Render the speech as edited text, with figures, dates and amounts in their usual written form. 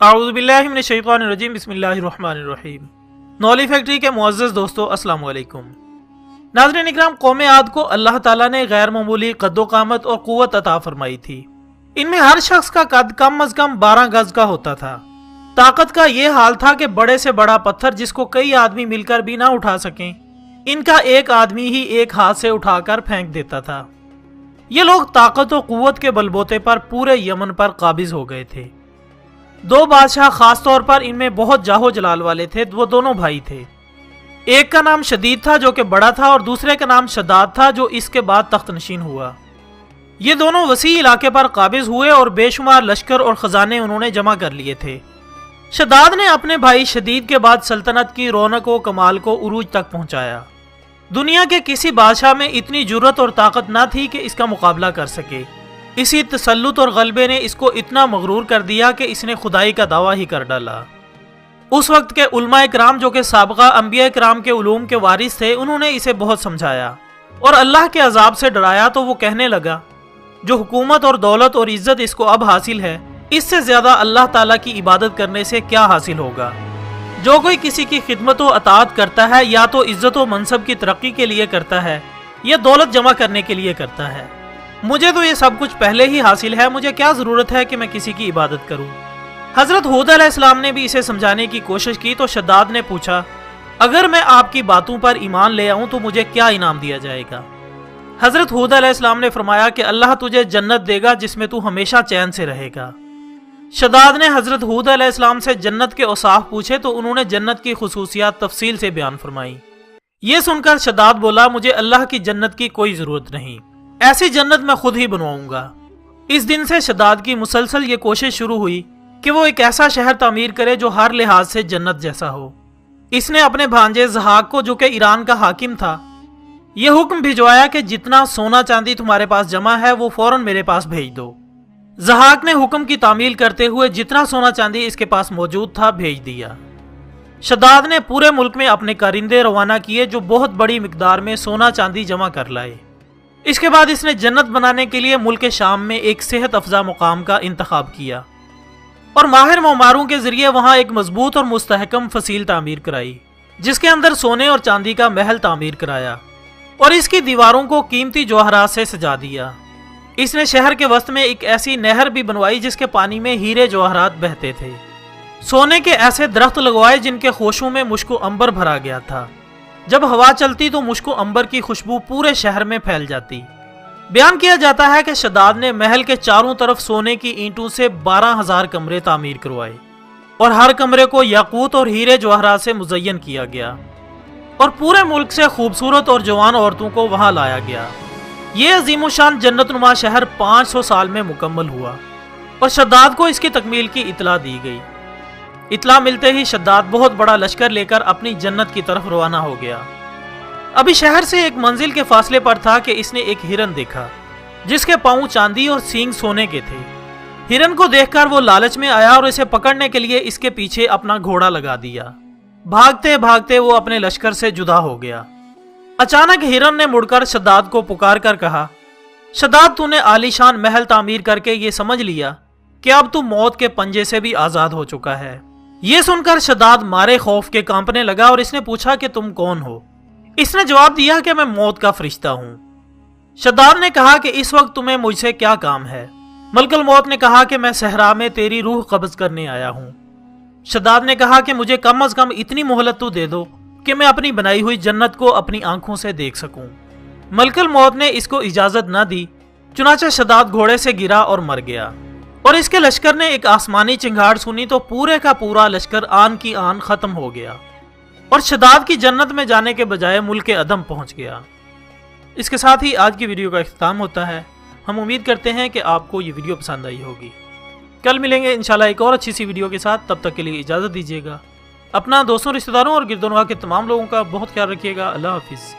اعوذ باللہ من الشیطان الرجیم بسم اللہ الرحمن الرحیم۔ نولی فیکٹری کے معزز دوستو السلام علیکم۔ ناظرین اکرام، قوم عاد کو اللہ تعالیٰ نے غیر معمولی قد و قامت اور قوت عطا فرمائی تھی۔ ان میں ہر شخص کا قد کم از کم 12 گز کا ہوتا تھا۔ طاقت کا یہ حال تھا کہ بڑے سے بڑا پتھر جس کو کئی آدمی مل کر بھی نہ اٹھا سکیں، ان کا ایک آدمی ہی ایک ہاتھ سے اٹھا کر پھینک دیتا تھا۔ یہ لوگ طاقت و قوت کے بلبوتے پر پورے یمن پر قابض ہو گئے تھے۔ دو بادشاہ خاص طور پر ان میں بہت جاہو جلال والے تھے، وہ دونوں بھائی تھے۔ ایک کا نام شدید تھا جو کہ بڑا تھا، اور دوسرے کا نام شداد تھا جو اس کے بعد تخت نشین ہوا۔ یہ دونوں وسیع علاقے پر قابض ہوئے اور بے شمار لشکر اور خزانے انہوں نے جمع کر لیے تھے۔ شداد نے اپنے بھائی شدید کے بعد سلطنت کی رونق و کمال کو عروج تک پہنچایا۔ دنیا کے کسی بادشاہ میں اتنی جرت اور طاقت نہ تھی کہ اس کا مقابلہ کر سکے۔ اسی تسلط اور غلبے نے اس کو اتنا مغرور کر دیا کہ اس نے خدائی کا دعویٰ ہی کر ڈالا۔ اس وقت کے علماء کرام جو کہ سابقہ انبیاء کرام کے علوم کے وارث تھے، انہوں نے اسے بہت سمجھایا اور اللہ کے عذاب سے ڈرایا، تو وہ کہنے لگا جو حکومت اور دولت اور عزت اس کو اب حاصل ہے، اس سے زیادہ اللہ تعالیٰ کی عبادت کرنے سے کیا حاصل ہوگا؟ جو کوئی کسی کی خدمت و اطاعت کرتا ہے، یا تو عزت و منصب کی ترقی کے لیے کرتا ہے یا دولت جمع کرنے کے لیے کرتا ہے۔ مجھے تو یہ سب کچھ پہلے ہی حاصل ہے، مجھے کیا ضرورت ہے کہ میں کسی کی عبادت کروں؟ حضرت ہود علیہ السلام نے بھی اسے سمجھانے کی کوشش کی تو شداد نے پوچھا، اگر میں آپ کی باتوں پر ایمان لے آؤں تو مجھے کیا انعام دیا جائے گا؟ حضرت ہود علیہ السلام نے فرمایا کہ اللہ تجھے جنت دے گا جس میں تو ہمیشہ چین سے رہے گا۔ شداد نے حضرت ہود علیہ السلام سے جنت کے اوصاف پوچھے تو انہوں نے جنت کی خصوصیات تفصیل سے بیان فرمائی۔ یہ سن کر شداد بولا، مجھے اللہ کی جنت کی کوئی ضرورت نہیں، ایسی جنت میں خود ہی بنواؤں گا۔ اس دن سے شداد کی مسلسل یہ کوشش شروع ہوئی کہ وہ ایک ایسا شہر تعمیر کرے جو ہر لحاظ سے جنت جیسا ہو۔ اس نے اپنے بھانجے زحاق کو، جو کہ ایران کا حاکم تھا، یہ حکم بھجوایا کہ جتنا سونا چاندی تمہارے پاس جمع ہے وہ فوراً میرے پاس بھیج دو۔ زحاق نے حکم کی تعمیل کرتے ہوئے جتنا سونا چاندی اس کے پاس موجود تھا بھیج دیا۔ شداد نے پورے ملک میں اپنے کارندے روانہ کیے جو بہت بڑی مقدار میں سونا چاندی جمع کر لائے۔ اس کے بعد اس نے جنت بنانے کے لیے ملک شام میں ایک صحت افزا مقام کا انتخاب کیا اور ماہر معماروں کے ذریعے وہاں ایک مضبوط اور مستحکم فصیل تعمیر کرائی، جس کے اندر سونے اور چاندی کا محل تعمیر کرایا اور اس کی دیواروں کو قیمتی جوہرات سے سجا دیا۔ اس نے شہر کے وسط میں ایک ایسی نہر بھی بنوائی جس کے پانی میں ہیرے جواہرات بہتے تھے۔ سونے کے ایسے درخت لگوائے جن کے خوشوں میں مشک و عنبر بھرا گیا تھا، جب ہوا چلتی تو مشک و عنبر کی خوشبو پورے شہر میں پھیل جاتی۔ بیان کیا جاتا ہے کہ شداد نے محل کے چاروں طرف سونے کی اینٹوں سے 12,000 کمرے تعمیر کروائے اور ہر کمرے کو یاقوت اور ہیرے جواہرات سے مزین کیا گیا، اور پورے ملک سے خوبصورت اور جوان عورتوں کو وہاں لایا گیا۔ یہ عظیم الشان جنت نما شہر 500 سال میں مکمل ہوا اور شداد کو اس کی تکمیل کی اطلاع دی گئی۔ اطلاع ملتے ہی شداد بہت بڑا لشکر لے کر اپنی جنت کی طرف روانہ ہو گیا۔ ابھی شہر سے ایک منزل کے فاصلے پر تھا کہ اس نے ایک ہرن دیکھا جس کے پاؤں چاندی اور سینگ سونے کے تھے۔ ہرن کو دیکھ کر وہ لالچ میں آیا اور اسے پکڑنے کے لیے اس کے پیچھے اپنا گھوڑا لگا دیا۔ بھاگتے بھاگتے وہ اپنے لشکر سے جدا ہو گیا۔ اچانک ہرن نے مڑ کر شداد کو پکار کر کہا، شداد تو نے عالی شان محل تعمیر کر کے یہ سمجھ لیا کہ اب تو موت کے پنجے سے بھی آزاد ہو چکا ہے؟ یہ سن کر شداد مارے خوف کے کانپنے لگا اور اس نے پوچھا کہ تم کون ہو؟ اس نے جواب دیا کہ میں موت کا فرشتہ ہوں۔ شداد نے کہا کہ اس وقت تمہیں مجھ سے کیا کام ہے؟ ملک الموت نے کہا کہ میں صحرا میں تیری روح قبض کرنے آیا ہوں۔ شداد نے کہا کہ مجھے کم از کم اتنی مہلت تو دے دو کہ میں اپنی بنائی ہوئی جنت کو اپنی آنکھوں سے دیکھ سکوں۔ ملک الموت نے اس کو اجازت نہ دی، چنانچہ شداد گھوڑے سے گرا اور مر گیا، اور اس کے لشکر نے ایک آسمانی چنگھاڑ سنی تو پورے کا پورا لشکر آن کی آن ختم ہو گیا اور شداد کی جنت میں جانے کے بجائے ملک عدم پہنچ گیا۔ اس کے ساتھ ہی آج کی ویڈیو کا اختتام ہوتا ہے۔ ہم امید کرتے ہیں کہ آپ کو یہ ویڈیو پسند آئی ہوگی۔ کل ملیں گے انشاءاللہ ایک اور اچھی سی ویڈیو کے ساتھ، تب تک کے لیے اجازت دیجیے گا۔ اپنا دوستوں، رشتہ داروں اور گرد و نواح کے تمام لوگوں کا بہت خیال رکھیے گا۔ اللہ حافظ۔